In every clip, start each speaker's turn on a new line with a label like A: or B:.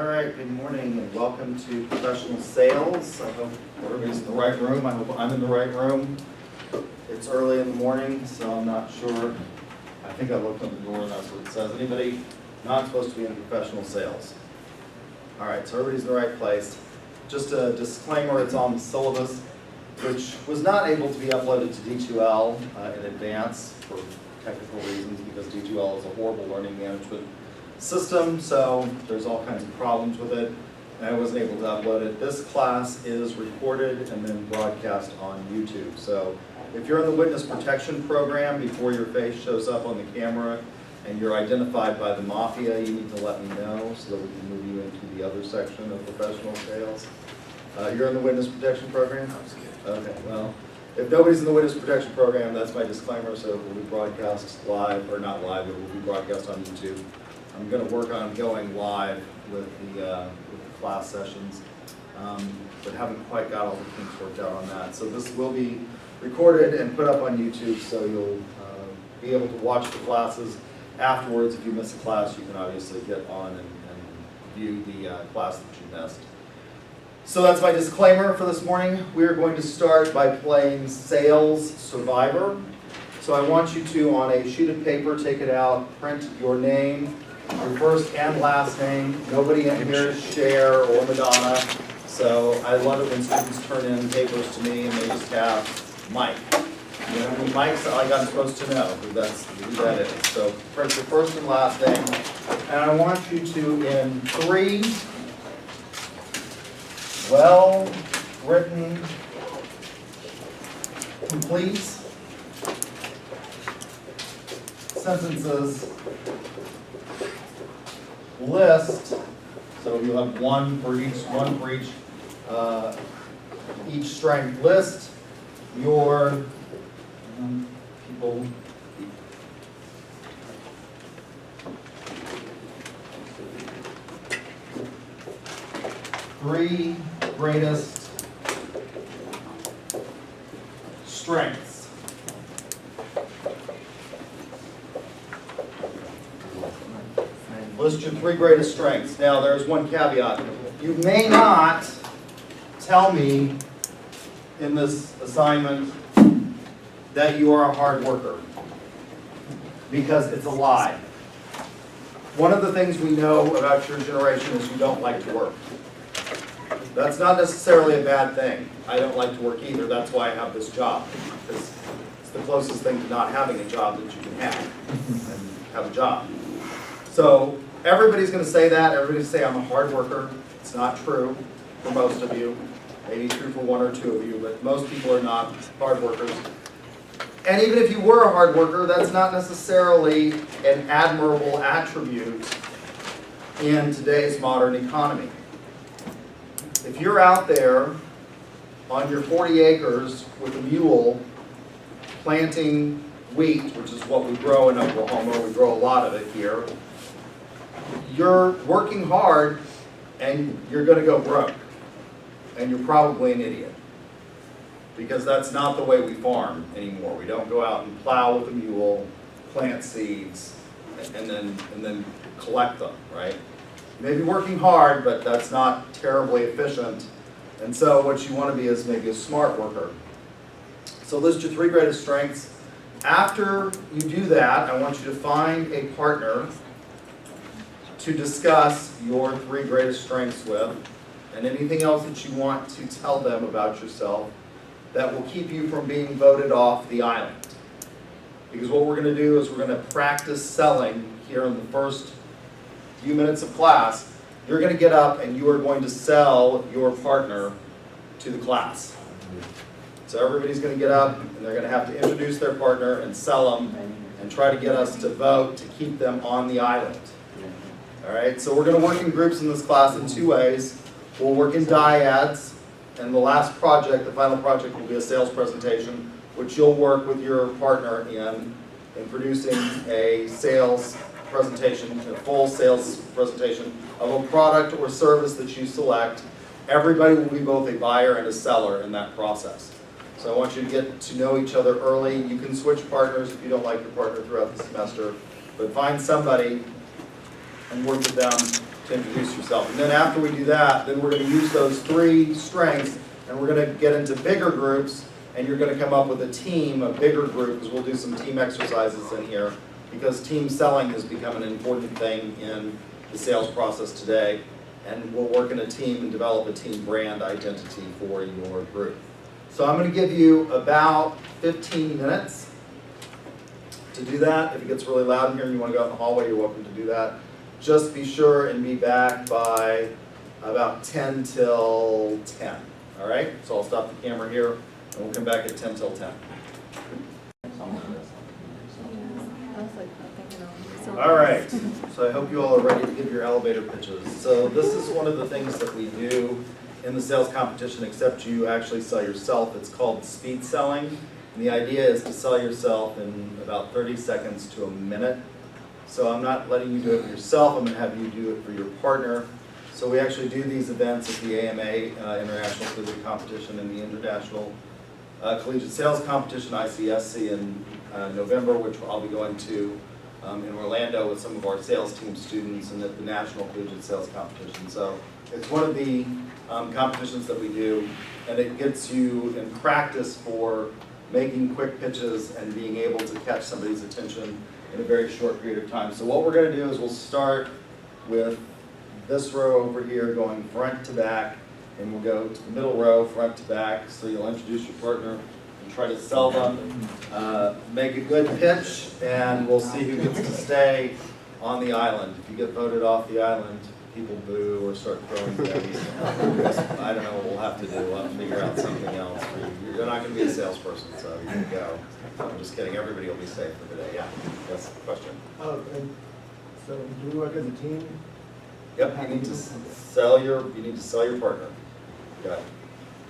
A: All right, good morning and welcome to Professional Sales. I hope everybody's in the right room. I hope I'm in the right room. It's early in the morning, so I'm not sure. I think I looked on the door and that's what it says. Anybody not supposed to be in professional sales? All right, so everybody's in the right place. Just a disclaimer, it's on the syllabus, which was not able to be uploaded to D2L in advance for technical reasons because D2L is a horrible learning management system, so there's all kinds of problems with it, and I wasn't able to upload it. This class is recorded and then broadcast on YouTube. So if you're in the witness protection program before your face shows up on the camera and you're identified by the mafia, you need to let me know so that we can move you into the other section of professional sales. You're in the witness protection program? Okay, well, if nobody's in the witness protection program, that's my disclaimer, so it will be broadcast live, or not live, it will be broadcast on YouTube. I'm going to work on going live with the class sessions, but haven't quite got all the kinks worked out on that. So this will be recorded and put up on YouTube, so you'll be able to watch the classes afterwards. If you miss a class, you can obviously get on and view the class that you missed. So that's my disclaimer for this morning. We are going to start by playing Sales Survivor. So I want you to, on a sheet of paper, take it out, print your name, your first and last name. Nobody in here is Cher or Madonna. So I love it when students turn in papers to me and they just have Mike. You know how many Mikes? I'm supposed to know who that is. So print your first and last name. And I want you to, in 3 well-written, complete sentences, list, so you'll have one for each strength. List your people. 3 greatest strengths. List your 3 greatest strengths. Now, there's one caveat. You may not tell me in this assignment that you are a hard worker, because it's a lie. One of the things we know about your generation is you don't like to work. That's not necessarily a bad thing. I don't like to work either. That's why I have this job. It's the closest thing to not having a job that you can have a job. So everybody's going to say that. Everybody's going to say I'm a hard worker. It's not true for most of you. Maybe true for 1 or 2 of you, but most people are not hard workers. And even if you were a hard worker, that's not necessarily an admirable attribute in today's modern economy. If you're out there on your 40 acres with a mule planting wheat, which is what we grow in Oklahoma, we grow a lot of it here, you're working hard and you're going to go broke. And you're probably an idiot. Because that's not the way we farm anymore. We don't go out and plow with a mule, plant seeds, and then collect them, right? You may be working hard, but that's not terribly efficient. And so what you want to be is maybe a smart worker. So list your 3 greatest strengths. After you do that, I want you to find a partner to discuss your 3 greatest strengths with, and anything else that you want to tell them about yourself that will keep you from being voted off the island. Because what we're going to do is we're going to practice selling here in the first few minutes of class. You're going to get up and you are going to sell your partner to the class. So everybody's going to get up and they're going to have to introduce their partner and sell them and try to get us to vote to keep them on the island. All right, so we're going to work in groups in this class in 2 ways. We'll work in dyads, and the last project, the final project, will be a sales presentation, which you'll work with your partner in producing a sales presentation, a full sales presentation of a product or service that you select. Everybody will be both a buyer and a seller in that process. So I want you to get to know each other early. You can switch partners if you don't like your partner throughout the semester, but find somebody and work with them to introduce yourself. And then after we do that, then we're going to use those 3 strengths, and we're going to get into bigger groups, and you're going to come up with a team, a bigger group, because we'll do some team exercises in here, because team selling has become an important thing in the sales process today, and we'll work in a team and develop a team brand identity for your group. So I'm going to give you about 15 minutes to do that. If it gets really loud in here and you want to go out in the hallway, you're welcome to do that. Just be sure and be back by about 10 till 10. All right? So I'll stop the camera here, and we'll come back at 10 till 10. All right, so I hope you all are ready to give your elevator pitches. So this is one of the things that we do in the sales competition, except you actually sell yourself. It's called speed selling. And the idea is to sell yourself in about 30 seconds to a minute. So I'm not letting you do it yourself, I'm going to have you do it for your partner. So we actually do these events at the AMA, International Collegiate Competition, and the International Collegiate Sales Competition, ICSC, in November, which I'll be going to in Orlando with some of our sales team students, and at the National Collegiate Sales Competition. So it's one of the competitions that we do, and it gets you in practice for making quick pitches and being able to catch somebody's attention in a very short period of time. So what we're going to do is we'll start with this row over here going front to back, and we'll go to the middle row, front to back. So you'll introduce your partner and try to sell them, make a good pitch, and we'll see who gets to stay on the island. If you get voted off the island, people boo or start throwing things. I don't know what we'll have to do. We'll have to figure out something else. You're not going to be a salesperson, so you can go. I'm just kidding. Everybody will be safe for today. Yeah. Yes. Question.
B: Oh, and so do we work as a team?
A: Yep. You need to sell your partner.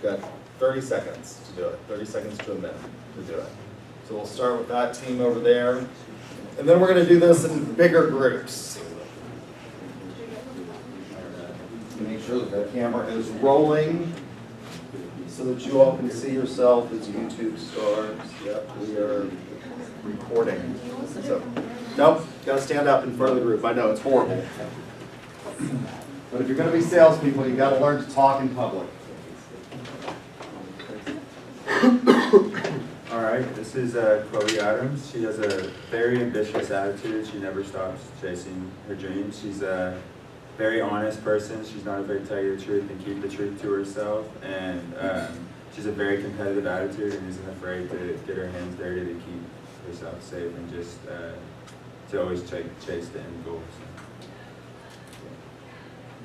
A: Got 30 seconds to do it. 30 seconds to a minute to do it. So we'll start with that team over there, and then we're going to do this in bigger groups. Make sure that the camera is rolling so that you all can see yourself as YouTube starts. Yep, we are recording. So, nope, got to stand up in front of the group. I know, it's horrible. But if you're going to be salespeople, you've got to learn to talk in public.
C: All right, this is Chloe Adams. She has a very ambitious attitude. She never stops chasing her dreams. She's a very honest person. She's not afraid to tell you the truth and keep the truth to herself. And she's a very competitive attitude and isn't afraid to get her hands dirty to keep herself safe and just to always chase the end goal.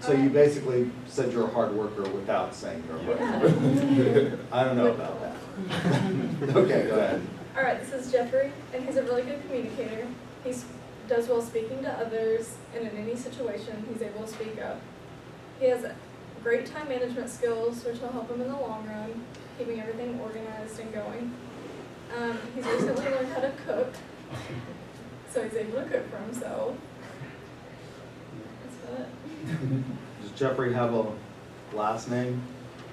A: So you basically said you're a hard worker without saying you're a hard worker. I don't know about that. Okay, go ahead.
D: All right, this is Jeffrey, and he's a really good communicator. He does well speaking to others, and in any situation, he's able to speak up. He has great time management skills, which will help him in the long run, keeping everything organized and going. He's recently learned how to cook, so he's able to cook for himself. That's about it.
A: Does Jeffrey have a last name?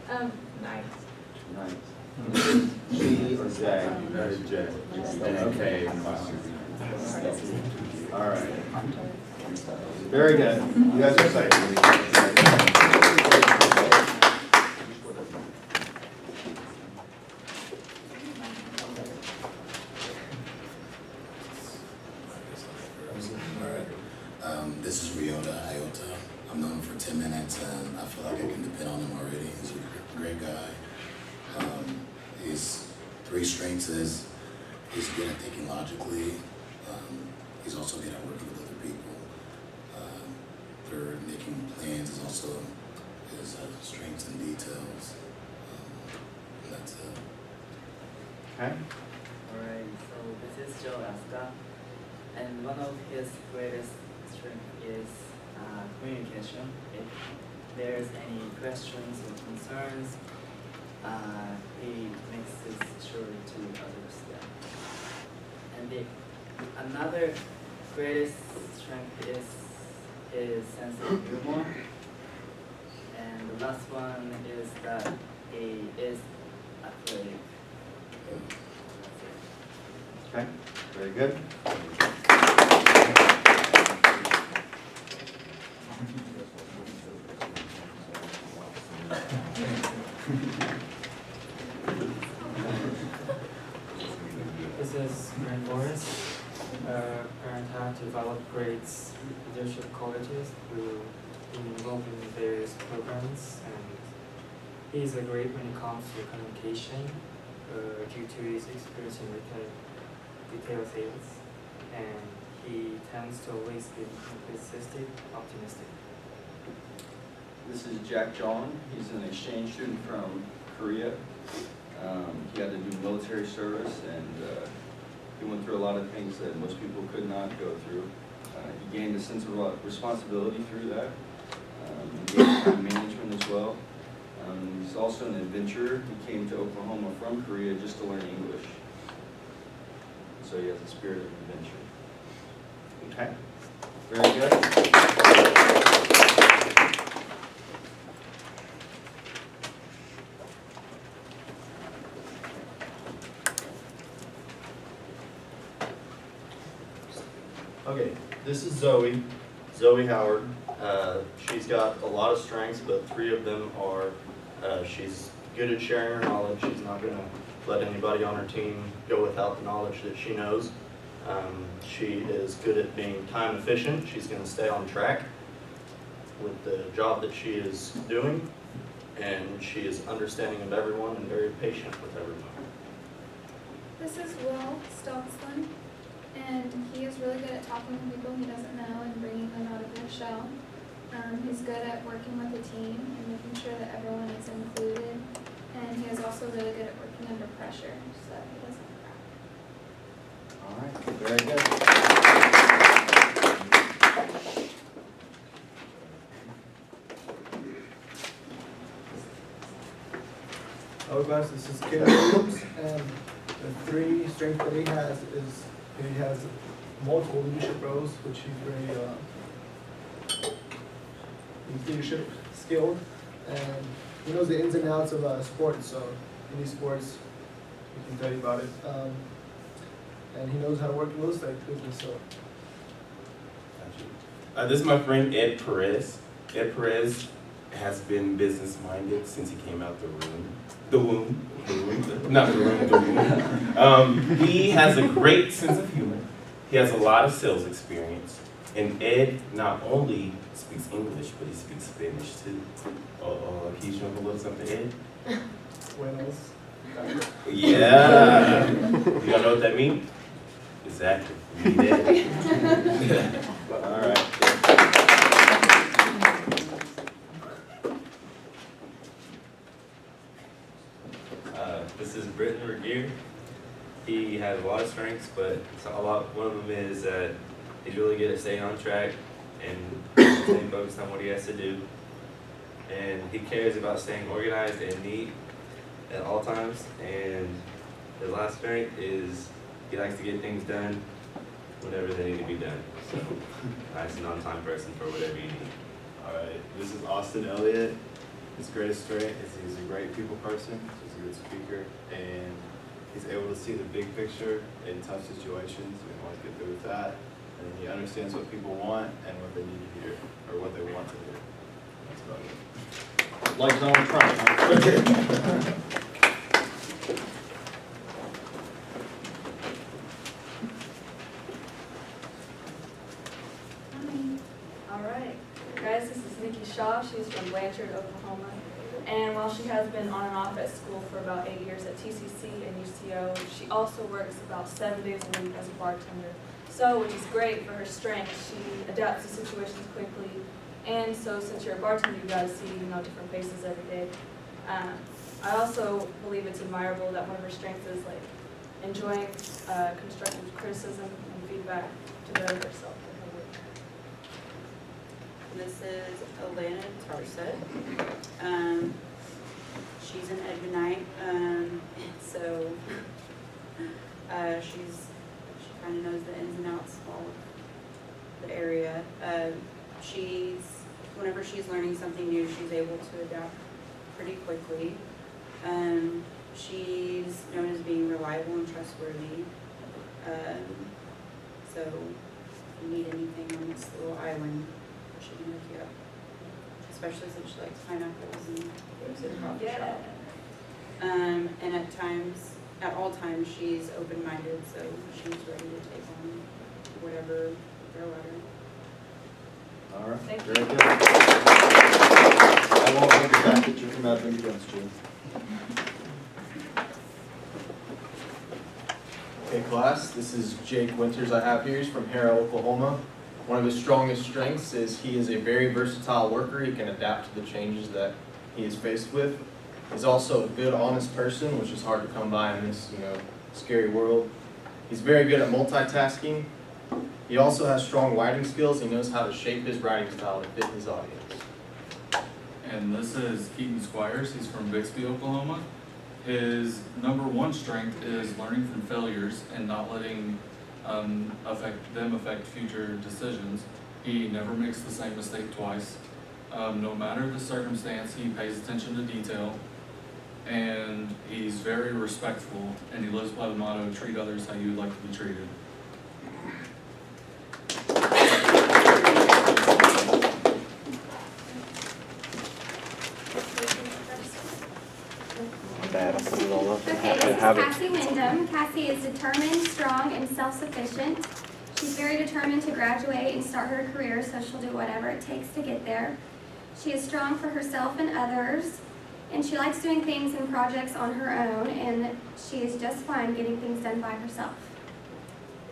D: Nice.
A: Nice. G or J?
C: J. Okay.
A: All right. Very good. You guys are safe.
E: This is Iota. I'm known for 10 minutes, and I feel like I can depend on him already. He's a great guy. His 3 strengths is he's good at thinking logically. He's also good at working with other people. Third, making plans is also his strengths and details. And that's it.
A: Okay.
F: Alright, so this is Joe Laska, and one of his greatest strengths is communication. If there's any questions or concerns, he makes it sure to understand. And another greatest strength is his sense of humor. And the last one is that he is athletic.
A: Okay. Very good.
G: develop great leadership qualities through being involved in various programs, and he's great when it comes to communication due to his experience in retail sales, and he tends to always be enthusiastic, optimistic.
H: This is Jack John. He's an exchange student from Korea. He had to do military service, and he went through a lot of things that most people could not go through. He gained a sense of responsibility through that. He gained time management as well. He's also an adventurer. He came to Oklahoma from Korea just to learn English. So he has a spirit of adventure.
A: Okay, very good. Okay, this is Zoe Howard. She's got a lot of strengths, but 3 of them are she's good at sharing her knowledge. She's not going to let anybody on her team go without the knowledge that she knows. She is good at being time efficient. She's going to stay on track with the job that she is doing, and she is understanding of everyone and very patient with everyone.
I: This is Will Stelzlin, and he is really good at talking to people he doesn't know and bringing them out of their shell. He's good at working with a team and making sure that everyone is included, and he is also really good at working under pressure so that he doesn't crack.
A: All right, very good.
B: Hello guys, this is Caleb Williams, and the 3 strengths that he has is he has multiple leadership roles, which he's leadership skilled, and he knows the ins and outs of sports, so any sports, he can tell you about it. And he knows how to work in real estate business, so.
J: This is my friend Ed Perez. Ed Perez has been business-minded since he came out the womb. He has a great sense of humor. He has a lot of sales experience. And Ed not only speaks English, but he speaks Spanish too. Can you show him a little something, Ed?
B: Buenos.
J: Yeah. You don't know what that means? Exactly. You need Ed.
A: All right.
K: This is Britton Revere. He has a lot of strengths, but one of them is that he's really good at staying on track and staying focused on what he has to do. And he cares about staying organized and neat at all times. And his last strength is he likes to get things done whenever they need to be done. So nice and on-time person for whatever you need.
C: All right, this is Austin Elliott. His greatest strength is he's a great people person, he's a good speaker, and he's able to see the big picture in tough situations. We can always get through with that. And he understands what people want and what they need to hear, or what they want to hear. That's about it.
A: Like Donald Trump. Huh?
D: All right, guys, this is Nikki Shaw. She's from Blanchard, Oklahoma. And while she has been on and off at school for about 8 years at TCC and UCO, she also works about 7 days a week as a bartender. So, which is great for her strength. She adapts to situations quickly. And so, since you're a bartender, you got to see, different faces every day. I also believe it's admirable that one of her strengths is like enjoying constructive criticism and feedback to better herself.
L: This is Elena Tarset. She's an Edmonite, so she kind of knows the ins and outs of all of the area. Whenever she's learning something new, she's able to adapt pretty quickly. She's known as being reliable and trustworthy. So if you need anything on this little island, she can hook you up. Especially since she likes pineapples and goes to the coffee shop. And at all times, she's open-minded, so she's ready to take on whatever throw at her.
A: All right,
L: Thank
A: very good. I won't hold the fact that you come out against you.
M: Okay, class, this is Jake Winters I have here. He's from Harrah, Oklahoma. One of his strongest strengths is he is a very versatile worker. He can adapt to the changes that he is faced with. He's also a good, honest person, which is hard to come by in this, scary world. He's very good at multitasking. He also has strong writing skills. He knows how to shape his writing style to fit his audience.
N: And this is Keaton Squires. He's from Bixby, Oklahoma. His number one strength is learning from failures and not letting them affect future decisions. He never makes the same mistake twice. No matter the circumstance, he pays attention to detail, and he's very respectful, and he lives by the motto, treat others how you'd like to be treated.
O: Okay, this is Cassie Wyndham. Cassie is determined, strong, and self-sufficient. She's very determined to graduate and start her career, so she'll do whatever it takes to get there. She is strong for herself and others, and she likes doing things and projects on her own, and she is just fine getting things done by herself.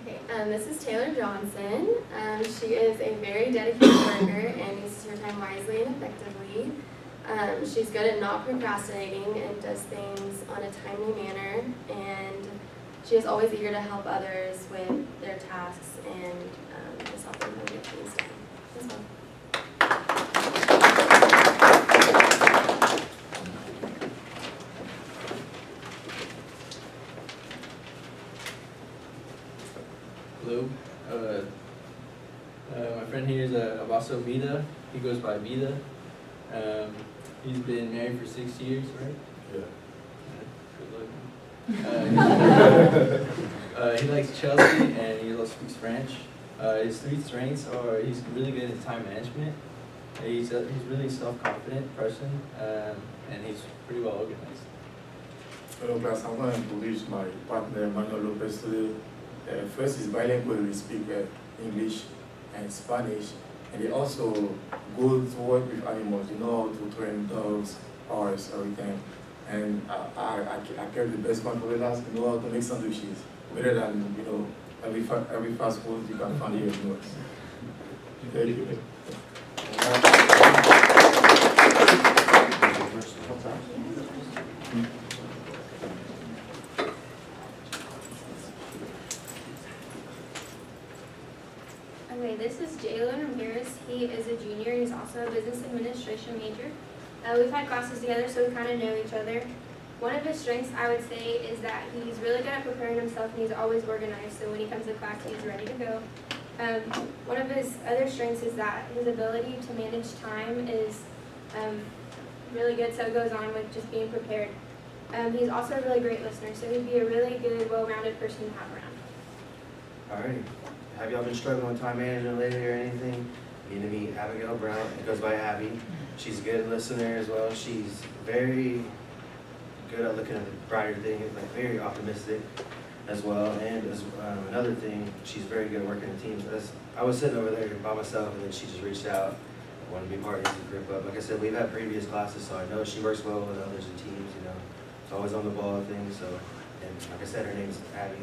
P: Okay, this is Taylor Johnson. She is a very dedicated worker and uses her time wisely and effectively. She's good at not procrastinating and does things on a timely manner, and she is always eager to help others with their tasks and just help them get things done as well.
M: Hello. My friend here is Abaso Vida. He goes by Vida. He's been married for 6 years, right? Good luck. He likes Chelsea and he also speaks French. His three strengths are he's really good at time management. He's really self-confident person, and he's pretty well organized.
Q: Hello class, I'm going to introduce my partner Manuel Lopez today. First is bilingual, we speak English and Spanish, and they also go to work with animals, how to train dogs, horses, everything. And I kept the best one for the last, how to make sandwiches, better than, every fast food you can find here in the US. Thank you.
O: Okay, this is Jalen Ramirez. He is a junior. He's also a business administration major. We've had classes together, so we kind of know each other. One of his strengths, I would say, is that he's really good at preparing himself, and he's always organized, so when he comes to class, he's ready to go. One of his other strengths is that his ability to manage time is really good, so it goes on with just being prepared. He's also a really great listener, so he'd be a really good, well-rounded person to have around.
R: Alrighty. Have y'all been struggling with time management lately or anything? You need to meet Abigail Brown. It goes by Abby. She's a good listener as well. She's very good at looking at the brighter things, like very optimistic as well. And as another thing, she's very good at working in teams. I was sitting over there by myself, and then she just reached out, wanted to be part of the group up. Like I said, we've had previous classes, so I know she works well with others in teams. She's always on the ball and things. So, and like I said, her name's Abby.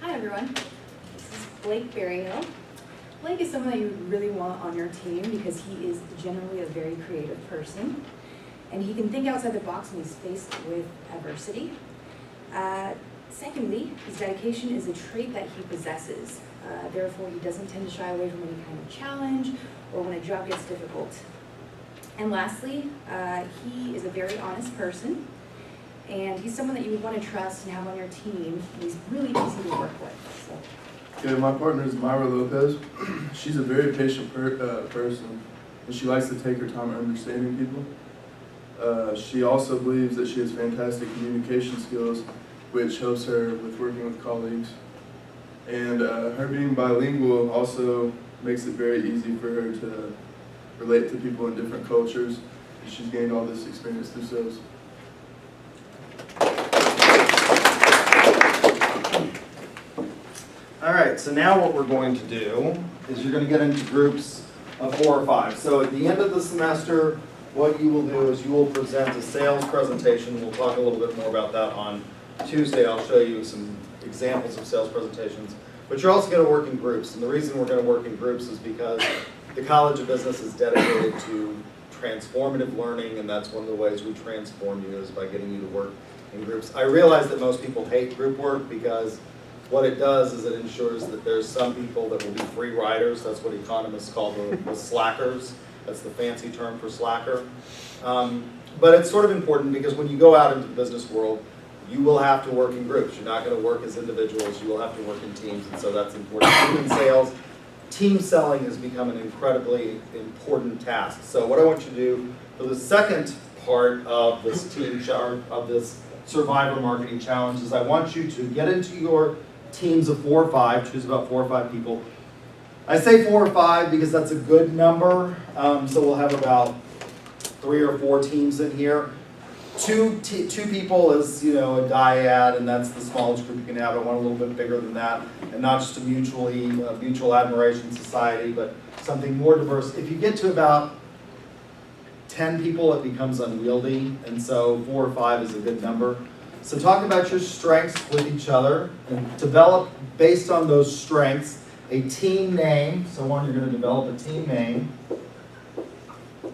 S: Hi everyone, this is Blake Berryhill. Blake is someone that you really want on your team because he is generally a very creative person and he can think outside the box when he's faced with adversity. Secondly, his dedication is a trait that he possesses. Therefore, he doesn't tend to shy away from any kind of challenge or when a job gets difficult. And lastly, he is a very honest person. And he's someone that you would want to trust and have on your team. And he's really easy to work with. So.
Q: Yeah, my partner is Myra Lopez. She's a very patient person, and she likes to take her time understanding people. She also believes that she has fantastic communication skills, which helps her with working with colleagues. And her being bilingual also
T: makes it very easy for her to relate to people in different cultures. And she's gained all this experience through sales.
A: All right, so now what we're going to do is you're going to get into groups of 4 or 5. So at the end of the semester, what you will do is you will present a sales presentation. We'll talk a little bit more about that on Tuesday. I'll show you some examples of sales presentations. But you're also going to work in groups. And the reason we're going to work in groups is because the College of Business is dedicated to transformative learning, and that's one of the ways we transform you is by getting you to work in groups. I realize that most people hate group work because what it does is it ensures that there's some people that will be free riders. That's what economists call the slackers. That's the fancy term for slacker. But it's sort of important because when you go out into the business world, you will have to work in groups. You're not going to work as individuals. You will have to work in teams, and so that's important. Even in sales, team selling has become an incredibly important task. So what I want you to do for the second part of this of this Survivor Marketing Challenge is I want you to get into your teams of 4 or 5, choose about 4 or 5 people. I say 4 or 5 because that's a good number, so we'll have about 3 or 4 teams in here. Two people is, you know, a dyad, and that's the smallest group you can have. I want a little bit bigger than that, and not just a mutual admiration society, but something more diverse. If you get to about 10 people, it becomes unwieldy, and so 4 or 5 is a good number. So talk about your strengths with each other and develop, based on those strengths, a team name. So you're going to develop a team name.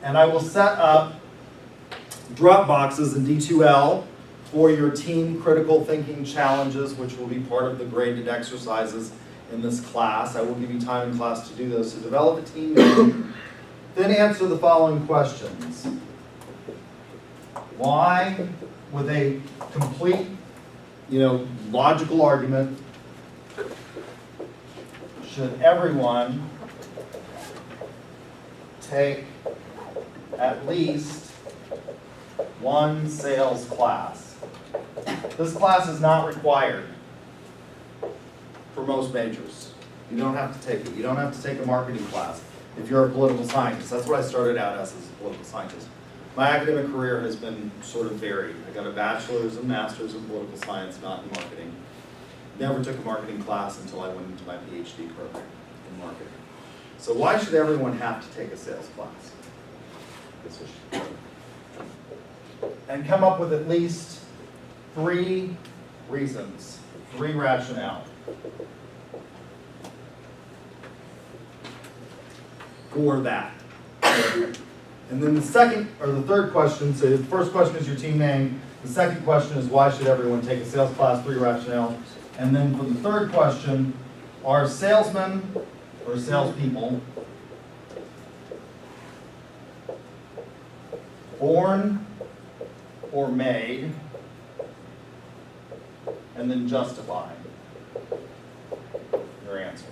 A: And I will set up drop boxes in D2L for your team critical thinking challenges, which will be part of the graded exercises in this class. I will give you time in class to do those. So develop a team name. Then answer the following questions. Why, with a complete, logical argument, should everyone take at least one sales class? This class is not required for most majors. You don't have to take it. You don't have to take a marketing class if you're a political scientist. That's what I started out as a political scientist. My academic career has been sort of varied. I got a bachelor's and master's in political science, not in marketing. Never took a marketing class until I went into my PhD program in marketing. So why should everyone have to take a sales class? And come up with at least 3 reasons, 3 rationale for that. And then the third question, so the first question is your team name. The second question is why should everyone take a sales class, 3 rationale. And then for the third question, are salesmen or salespeople born or made? And then justify your answer.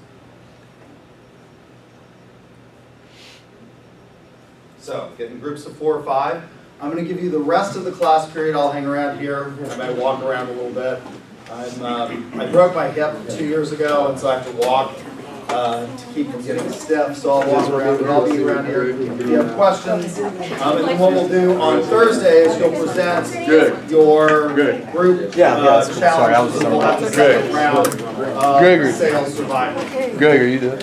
A: So, get in groups of 4 or 5. I'm going to give you the rest of the class period. I'll hang around here. I might walk around a little bit. I broke my hip 2 years ago, and so I have to walk to keep from getting stiff. So I'll walk around, but I'll be around here if you have questions. And then what we'll do on Thursday is you'll present your group challenge.
U: Sorry, I was
A: We'll have the second round of sales survival.
U: Greg, are you there?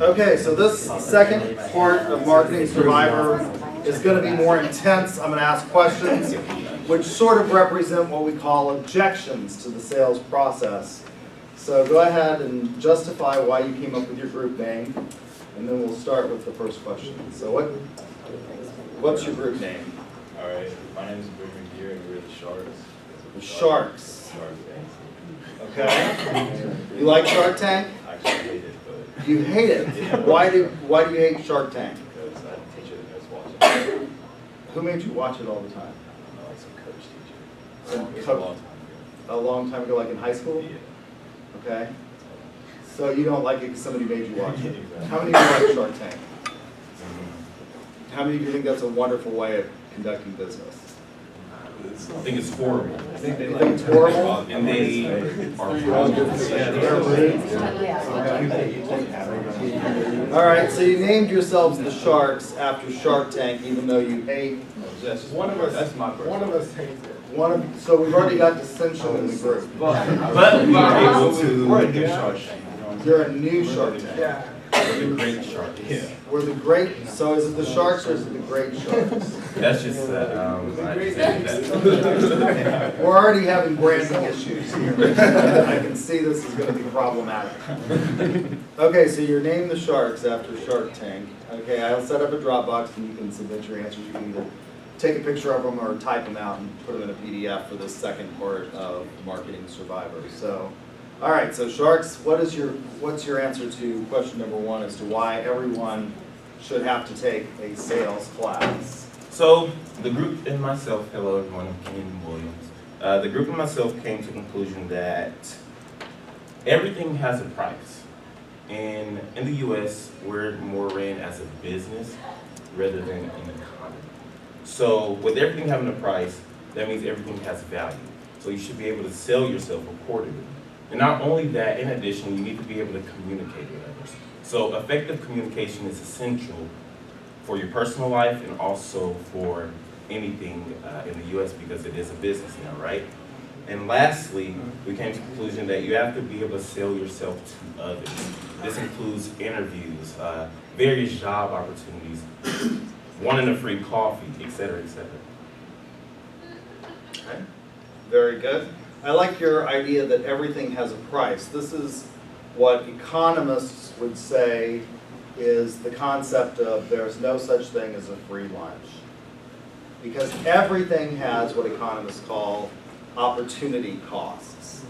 A: Okay, so this second part of Marketing Survivor is going to be more intense. I'm going to ask questions which sort of represent what we call objections to the sales process. So go ahead and justify why you came up with your group name, and then we'll start with the first question. So what's your group name?
K: All right, my name is Brittany Gear, and we're the Sharks.
A: The Sharks.
K: Sharks.
A: Okay. You like Shark Tank?
K: I actually hate it, but
A: You hate it.
K: Yeah.
A: Why do you hate Shark Tank?
K: because I had a teacher that was watching it.
A: Who made you watch it all the time?
K: I don't know, like some coach teacher.
A: Some
K: It was
A: coach-
K: a long time
A: A long time ago, like in high school?
K: ago. Yeah.
A: Okay. So you don't like it because somebody made you watch it.
K: Exactly.
A: How many of you like Shark Tank? How many of you think that's a wonderful way of conducting business?
J: I think it's horrible.
A: I think it's horrible.
J: And they are.
A: All right, so you named yourselves the Sharks after Shark Tank, even though you hate.
B: One of us. That's my person. One of us hates it.
A: So we've already got dissension in the group.
J: But we are able to.
A: We're a new Shark Tank. You're a new Shark Tank.
B: Yeah.
J: We're the great sharks. Yeah.
A: We're the great. So is it the Sharks or is it the Great Sharks?
J: That's just I just added that.
A: We're already having branding issues here. I can see this is going to be problematic. Okay, so you're named the Sharks after Shark Tank. Okay, I'll set up a Dropbox and you can submit your answers. You can either take a picture of them or type them out and put them in a PDF for this second part of Marketing Survivors. So, all right, so Sharks, what's your answer to question number 1 as to why everyone should have to take a sales class?
J: So the group and myself, hello everyone, I'm Ken Williams. The group and myself came to the conclusion that everything has a price. And in the US, we're more ran as a business rather than an economy. So with everything having a price, that means everything has value. So you should be able to sell yourself accordingly. And not only that, in addition, you need to be able to communicate with others. So effective communication is essential for your personal life and also for anything in the US because it is a business now, right? And lastly, we came to the conclusion that you have to be able to sell yourself to others. This includes interviews, various job opportunities, wanting a free coffee, et cetera, et cetera.
A: Okay, very good. I like your idea that everything has a price. This is what economists would say is the concept of there's no such thing as a free lunch. Because everything has what economists call opportunity costs.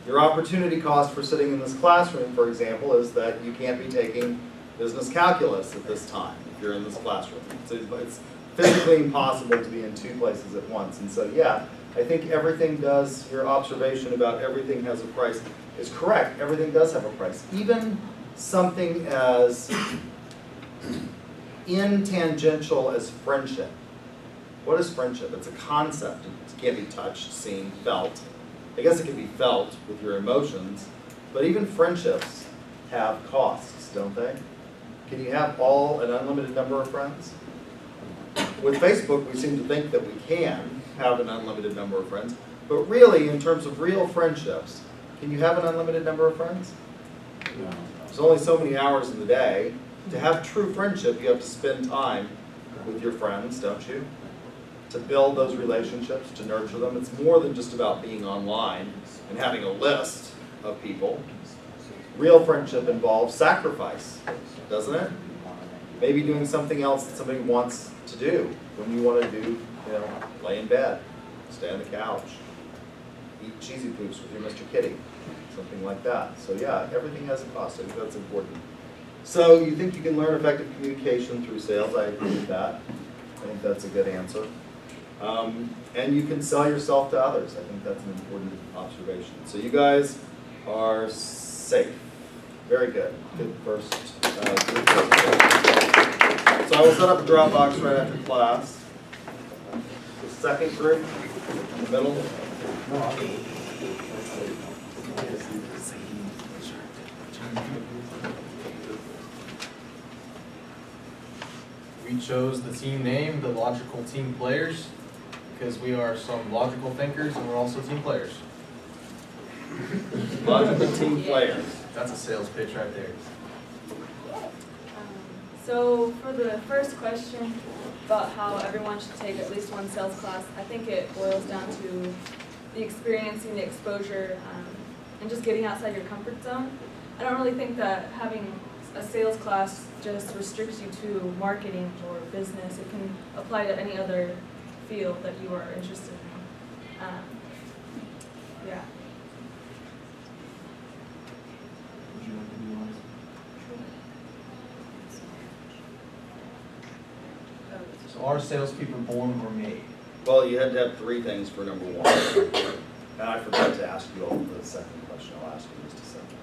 A: Your opportunity cost for sitting in this classroom, for example, is that you can't be taking business calculus at this time if you're in this classroom. It's physically impossible to be in 2 places at once. And so, yeah, I think everything does, your observation about everything has a price is correct. Everything does have a price. Even something as intangential as friendship. What is friendship? It's a concept. It can't be touched, seen, felt. I guess it can be felt with your emotions, but even friendships have costs, don't they? Can you have an unlimited number of friends? With Facebook, we seem to think that we can have an unlimited number of friends, but really, in terms of real friendships, can you have an unlimited number of friends? No. There's only so many hours in the day. To have true friendship, you have to spend time with your friends, don't you? To build those relationships, to nurture them. It's more than just about being online and having a list of people. Real friendship involves sacrifice, doesn't it? Maybe doing something else that somebody wants to do when you want to do, lay in bed, stay on the couch, eat cheesy poops with your Mr. Kitty, something like that. So yeah, everything has a cost. I think that's important. So you think you can learn effective communication through sales? I agree with that. I think that's a good answer. And you can sell yourself to others. I think that's an important observation. So you guys are safe. Very good. Good first. So I will set up a Dropbox right after class. The second group, in the middle.
M: We chose the team name, the Logical Team Players, because we are some logical thinkers and we're also team players.
A: Logical team players.
M: That's a sales pitch right there.
D: So for the first question about how everyone should take at least one sales class, I think it boils down to the experiencing, the exposure, and just getting outside your comfort zone. I don't really think that having a sales class just restricts you to marketing or business. It can apply to any other field that you are interested in. Yeah.
M: So are salespeople born or made?
A: Well, you had to have 3 things for number 1. And I forgot to ask you all for the second question. I'll ask you in just a second.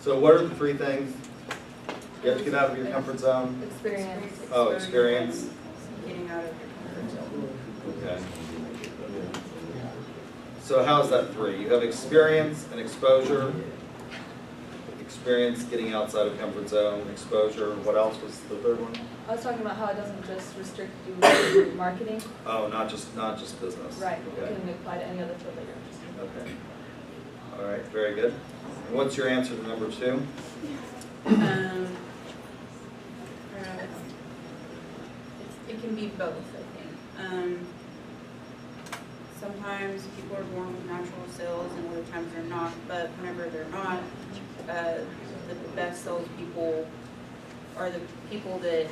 A: So what are the 3 things? You have to get out of your comfort zone?
D: Experience.
A: Oh, experience.
L: Getting out of your comfort zone.
A: Okay. So how's that 3? You have experience and exposure, experience getting outside of comfort zone, exposure. What else was the 3rd one?
D: I was talking about how it doesn't just restrict you to marketing.
A: Oh, not just business.
D: Right,
A: Okay.
D: it can apply to any other field that you're interested in.
A: Okay. All right, very good. And what's your answer to number 2?
L: It can be both, I think. Sometimes people are born with natural skills and other times they're not, but whenever they're not, the best salespeople are the people that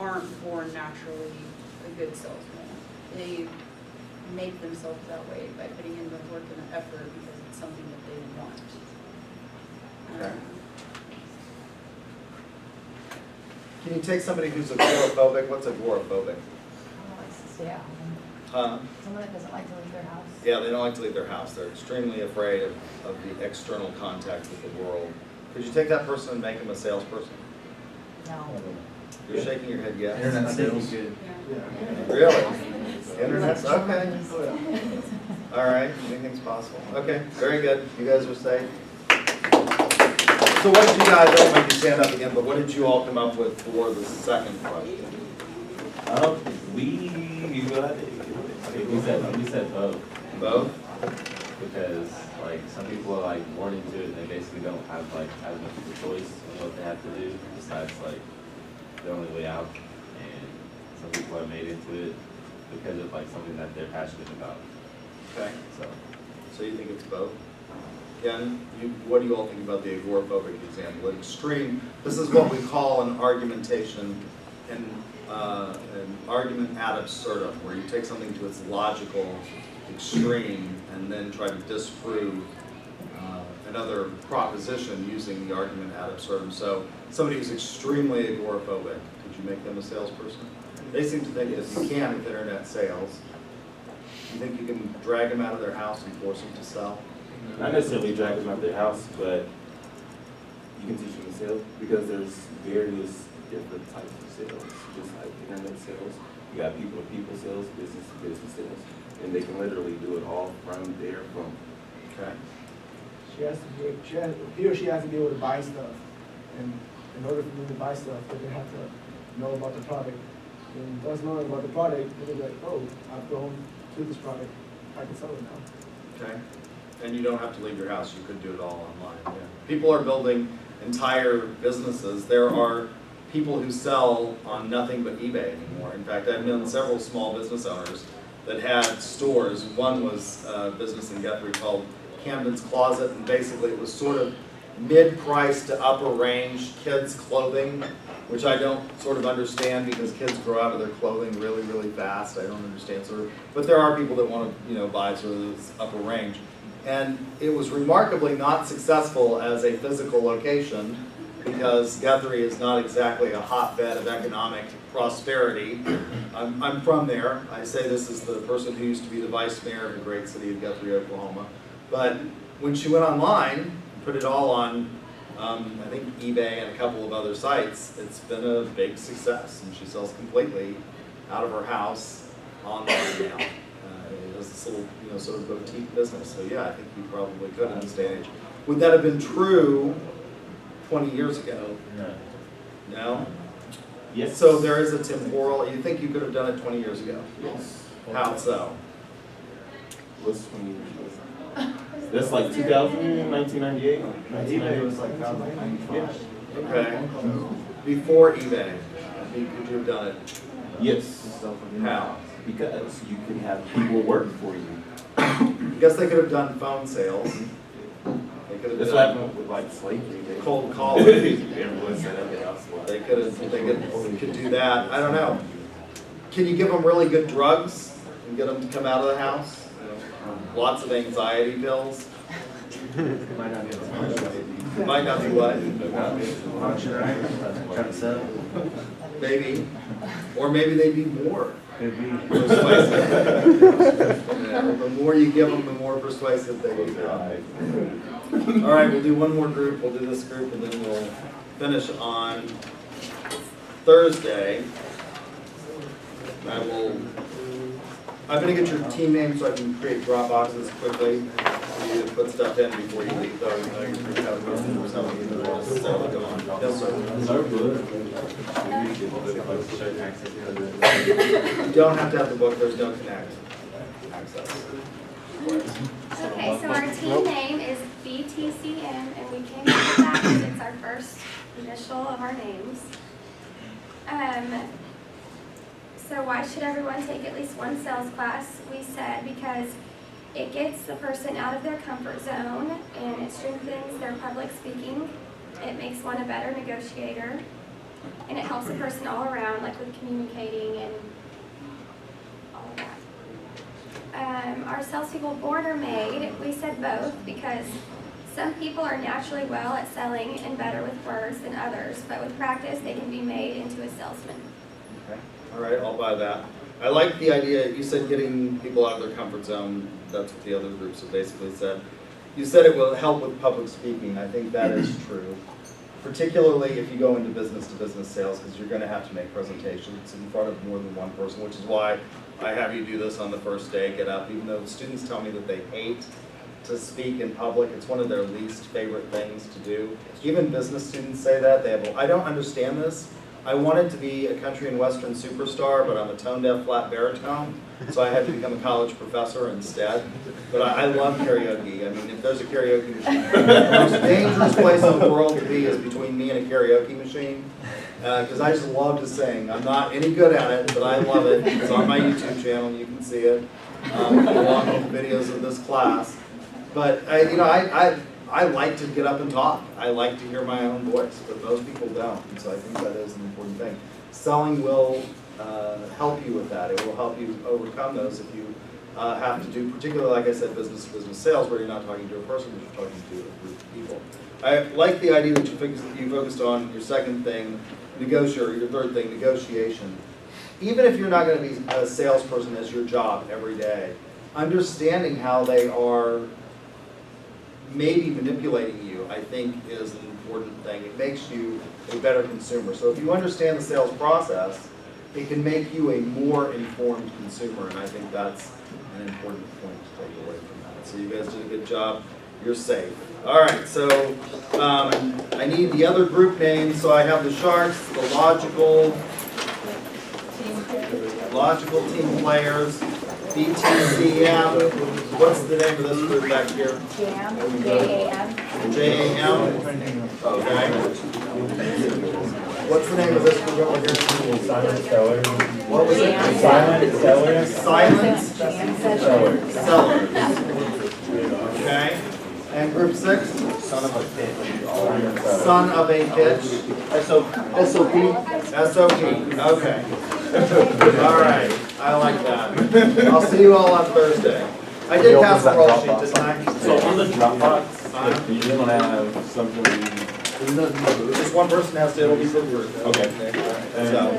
L: aren't born naturally a good salesman. They make themselves that way by putting in the work and the effort because it's something that they want.
A: Okay. Can you take somebody who's agoraphobic? What's agoraphobic?
U: Yeah.
A: Huh?
U: Someone that doesn't like to leave their house.
A: Yeah, they don't like to leave their house. They're extremely afraid of the external contact with the world. Could you take that person and make them a salesperson?
U: No.
A: You're shaking your head yes?
T: Internet sales.
A: Really? Internet's okay. All right, anything's possible. Okay, very good. You guys are safe. So what did you guys, don't make you stand up again, but what did you all come up with for the second question?
K: We said both.
A: Both?
K: Because like some people are like born into it and they basically don't have like as much of a choice of what they have to do besides like the only way out. And some people are made into it because of like something that they're passionate about.
A: Okay.
K: So
A: you think it's both? Again, what do you all think about the agoraphobic example? Extreme, this is what we call an argumentation and an argument ad absurdum, where you take something to its logical extreme and then try to disprove another proposition using the argument ad absurdum. So somebody who's extremely agoraphobic, could you make them a salesperson? They seem to think that you can with internet sales. You think you can drag them out of their house and force them to sell?
J: Not necessarily drag them out of their house, but you can teach them sales because there's various different types of sales. Just like internet sales, you got people-to-people sales, business-to-business sales, and they can literally do it all from their phone.
A: Okay.
B: He or she has to be able to buy stuff, and in order for them to buy stuff, they have to know about the product. And us knowing about the product, they'll be like, oh, I've grown to this product, I can sell it now.
A: Okay. And you don't have to leave your house, you could do it all online. Yeah. People are building entire businesses. There are people who sell on nothing but eBay anymore. In fact, I've known several small business owners that had stores. One was a business in Guthrie called Camden's Closet, and basically it was sort of mid-price to upper range kids clothing, which I don't sort of understand because kids grow out of their clothing really, really fast. I don't understand sort of, but there are people that want to, buy sort of this upper range. And it was remarkably not successful as a physical location because Guthrie is not exactly a hotbed of economic prosperity. I'm from there. I say this as the person who used to be the vice mayor of the great city of Guthrie, Oklahoma. But when she went online, put it all on, I think eBay and a couple of other sites, it's been a big success. And she sells completely out of her house online now. It has this little, sort of boutique business. So yeah, I think you probably could in this day and age. Would that have been true 20 years ago?
K: No.
A: No?
J: Yes.
A: So there is a temporal, you think you could have done it 20 years ago?
J: Yes.
A: How so?
J: What's 20 years ago? That's like 2000, 1998.
B: eBay was like 1995.
A: Okay. Before eBay, could you have done it?
J: Yes.
A: How?
J: Because you can have people work for you.
A: I guess they could have done phone sales. They could have
J: That's
A: done
J: like with like slavery.
A: cold calling.
J: Everyone set up their house.
A: They could do that. I don't know. Can you give them really good drugs and get them to come out of the house? Lots of anxiety pills.
R: Might not be as much.
A: Might not be what?
R: Function, right? Trying to sell.
A: Maybe. Or maybe they'd be more
R: Could be.
A: persuasive. The more you give them, the more persuasive they become. All right, we'll do one more group. We'll do this group, and then we'll finish on Thursday. I'm gonna get your team name so I can create drop boxes quickly. For you to put stuff in before you leave, though. You know, you have something you don't necessarily go on. Yes, sir. You don't have to have the book, there's no connect access.
O: Okay, so our team name is BTCM, and we came up with that because it's our first initial of our names. So why should everyone take at least one sales class? We said because it gets the person out of their comfort zone and it strengthens their public speaking. It makes one a better negotiator, and it helps a person all around, like with communicating and all of that. Our salespeople born or made, we said both because some people are naturally well at selling and better with words than others, but with practice they can be made into a salesman.
A: Okay. All right, I'll buy that. I like the idea, you said getting people out of their comfort zone. That's what the other groups have basically said. You said it will help with public speaking. I think that is true. Particularly if you go into business-to-business sales, because you're going to have to make presentations in front of more than one person, which is why I have you do this on the first day, get up. Even though the students tell me that they hate to speak in public, it's one of their least favorite things to do. Even business students say that. They have, I don't understand this. I wanted to be a country and western superstar, but I'm a tone-deaf flat baritone, so I had to become a college professor instead. But I love karaoke. I mean, if there's a karaoke machine, the most dangerous place in the world to be is between me and a karaoke machine, because I just love to sing. I'm not any good at it, but I love it. It's on my YouTube channel, you can see it, along with videos of this class. But I like to get up and talk. I like to hear my own voice, but most people don't, and so I think that is an important thing. Selling will help you with that. It will help you overcome those if you have to do, particularly like I said, business-to-business sales, where you're not talking to a person, but you're talking to a group of people. I like the idea that you focused on your second thing, negotiate, your third thing, negotiation. Even if you're not going to be a salesperson as your job every day, understanding how they are maybe manipulating you, I think, is an important thing. It makes you a better consumer. So if you understand the sales process, it can make you a more informed consumer, and I think that's an important point to take away from that. So you guys did a good job. You're safe. All right, so I need the other group names. So I have the Sharks, the logical team players, BTCM. What's the name of this group back here?
U: JAM, J-A-M.
A: J-A-M? Okay. What's the name of this group over here?
C: Silent Sellers.
A: What was it?
C: Silent Sellers.
A: Silent Sellers. Okay. And group 6?
C: Son of a bitch.
A: Son of a bitch. SOP? SOP. Okay. All right. I like that. I'll see you all on Thursday. I did pass the roll sheet, didn't I?
C: So on the Dropbox, you're just gonna have something.
A: Just one person has to, it'll be for group.
C: Okay.
A: So,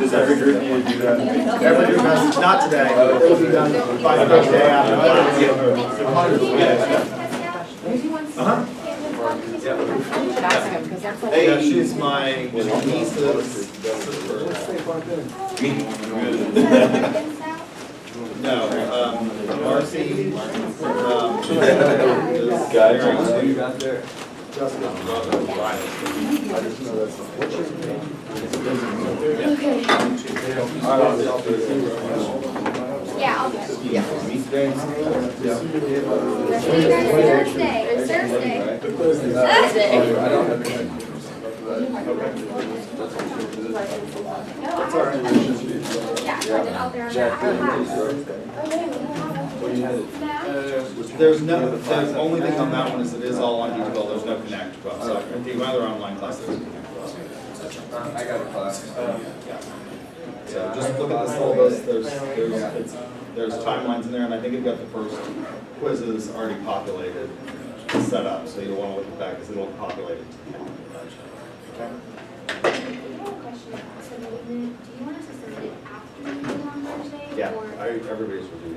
C: Does every group need to do that?
A: every group has, not today, it'll be done by Thursday after class. Uh-huh. Yeah, she's my niece's sister. No, Marcy, is
H: Who you got there?
A: Jessica's brother, Brian. I just know that's, what's your name?
O: Yeah, I'll get it.
A: Yeah.
O: Thursday.
H: I don't have anything.
A: That's all right.
O: Yeah, I did out there on that.
A: There's no, the only thing on that one is it is all on Teachable, there's no connect, but so the other online classes.
H: I got a class.
A: So just look at the syllabus, there's timelines in there, and I think we've got the first quizzes already populated, set up, so you'll want to look at that because it'll populate it. Okay.
O: I have a question. So do you want us to submit it after the meeting on Thursday?
A: Yeah,
O: or-
A: everybody's will do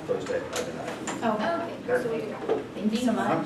A: Thursday, Friday night.
U: Oh,
O: Okay, so we
U: thank you so much.